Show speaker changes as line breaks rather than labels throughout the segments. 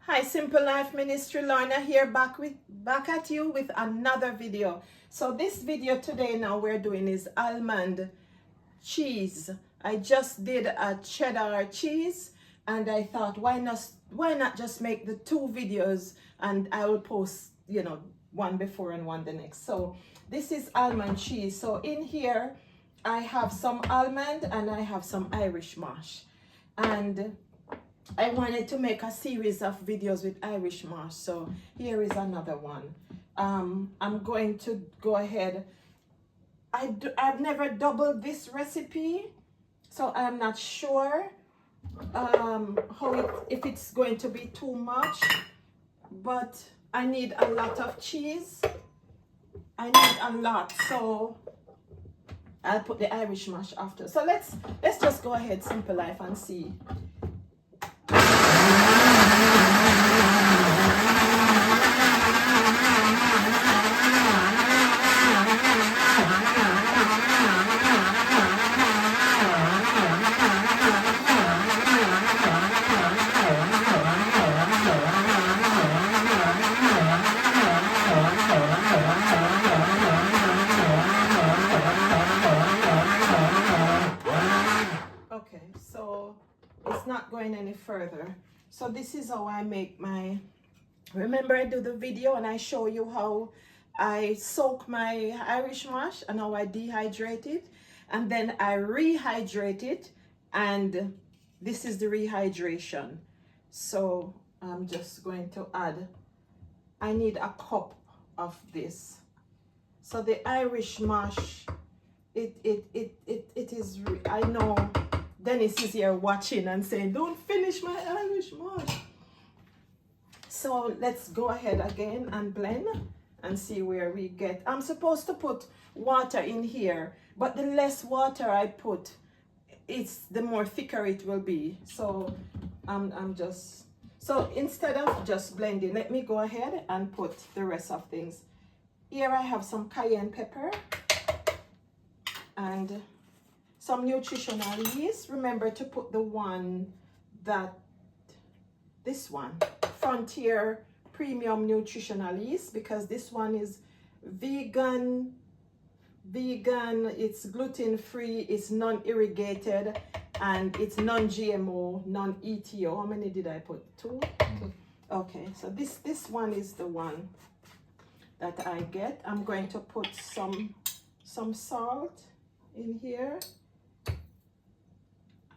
Hi, Simple Life Ministry, Lorna here, back at you with another video. So this video today now we're doing is almond cheese. I just did a cheddar cheese and I thought why not just make the two videos and I will post, you know, one before and one the next. So this is almond cheese. So in here I have some almond and I have some Irish mash, and I wanted to make a series of videos with Irish mash, so here is another one. I'm going to go ahead. I've never doubled this recipe, so I'm not sure if it's going to be too much, but I need a lot of cheese. I need a lot, so I'll put the Irish mash after. So let's just go ahead, Simple Life, and see. Okay, so it's not going any further. So this is how I make my, remember I do the video and I show you how I soak my Irish mash and how I dehydrate it and then I rehydrate it, and this is the rehydration. So I'm just going to add, I need a cup of this. So the Irish mash, it is, I know Dennis is here watching and saying, don't finish my Irish mash. So let's go ahead again and blend and see where we get. I'm supposed to put water in here, but the less water I put, the more thicker it will be. So so instead of just blending, let me go ahead and put the rest of things. Here I have some cayenne pepper and some nutritional yeast. Remember to put the one this one, Frontier Premium Nutritional Yeast, because this one is vegan, it's gluten-free, it's non-irrigated, and it's non-GMO, non-ETO. How many did I put? Two? Okay, so this one is the one that I get. I'm going to put some salt in here.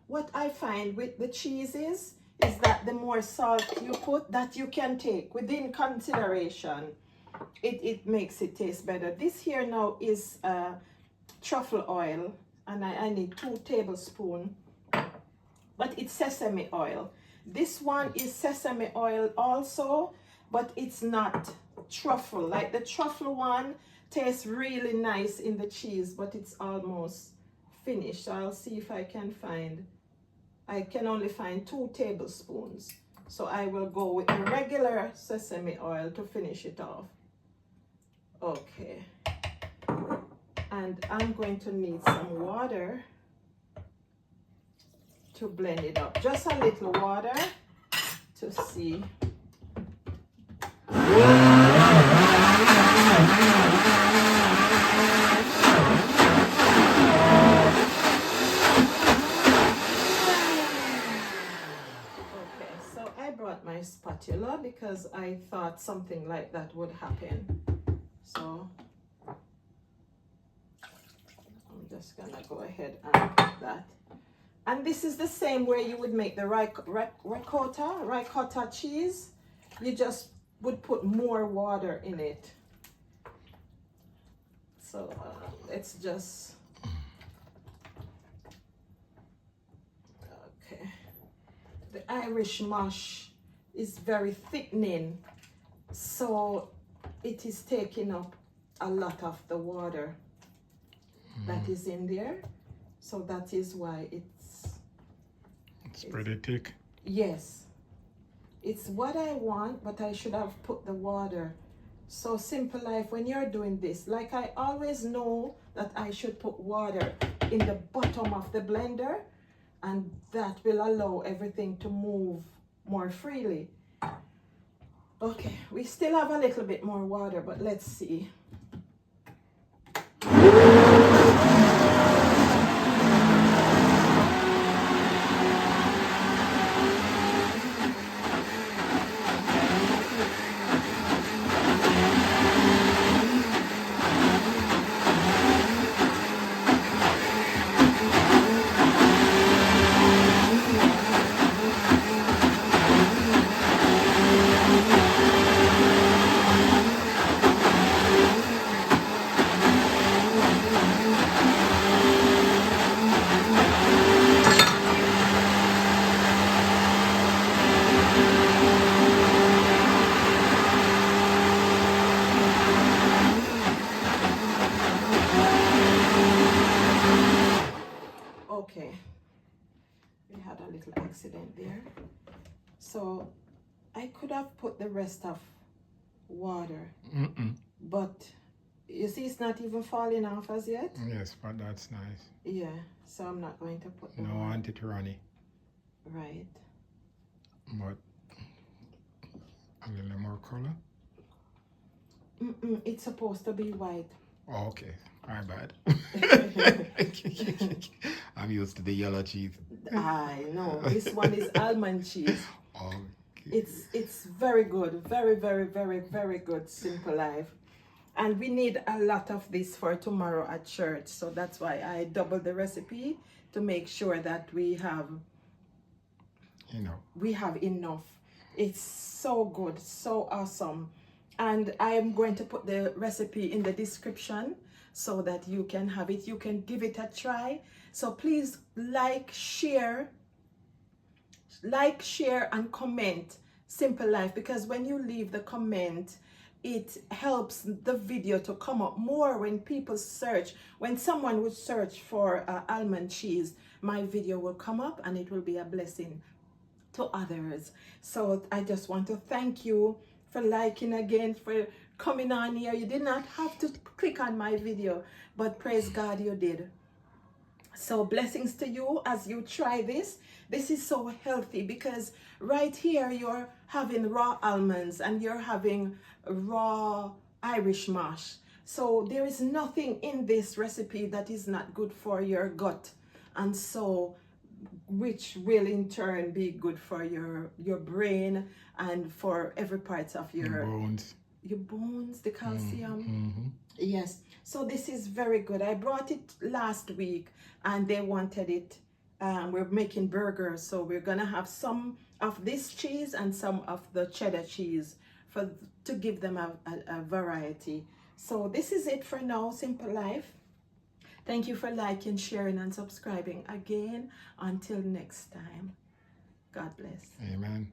What I find with the cheeses is that the more salt you put, that you can take within consideration, it makes it taste better. This here now is truffle oil, and I need 2 tablespoons, but it's sesame oil. This one is sesame oil also, but it's not truffle. Like the truffle one tastes really nice in the cheese, but it's almost finished. So I'll see if I can find, I can only find 2 tablespoons. So I will go with the regular sesame oil to finish it off. Okay. And I'm going to need some water to blend it up. Just a little water to see. My spatula because I thought something like that would happen. So I'm just gonna go ahead and put that. And this is the same way you would make the ricotta cheese. You just would put more water in it. So let's just, okay. The Irish mash is very thickening, so it is taking up a lot of the water that is in there. So that is why it's pretty thick. Yes, it's what I want, but I should have put the water. So Simple Life, when you're doing this, like I always know that I should put water in the bottom of the blender, and that will allow everything to move more freely. Okay, we still have a little bit more water, but let's see. Okay, we had a little accident there. So I could have put the rest of water, but you see it's not even falling off as yet.
Yes, but that's nice.
Yeah, so I'm not going to put the
No
water.
anti-tyranny.
Right.
But a little more color.
It's supposed to be white.
Oh, okay. My bad. I'm used to the yellow cheese.
I know. This one is almond cheese.
Okay.
It's very good. Very, very, very, very good. Simple Life. And we need a lot of this for tomorrow at church. So that's why I doubled the recipe to make sure that we have enough. It's so good, so awesome. And I am going to put the recipe in the description so that you can have it. You can give it a try. So please like, share, and comment Simple Life, because when you leave the comment, it helps the video to come up more when people search. When someone would search for almond cheese, my video will come up and it will be a blessing to others. So I just want to thank you for liking again, for coming on here. You did not have to click on my video, but praise God you did. So blessings to you as you try this. This is so healthy because right here you're having raw almonds and you're having raw Irish mash. So there is nothing in this recipe that is not good for your gut, and so which will in turn be good for your brain and for every part of your bones, the calcium. Yes, so this is very good. I brought it last week and they wanted it. We're making burgers, so we're gonna have some of this cheese and some of the cheddar cheese to give them a variety. So this is it for now, Simple Life. Thank you for liking, sharing, and subscribing again. Until next time, God bless.
Amen.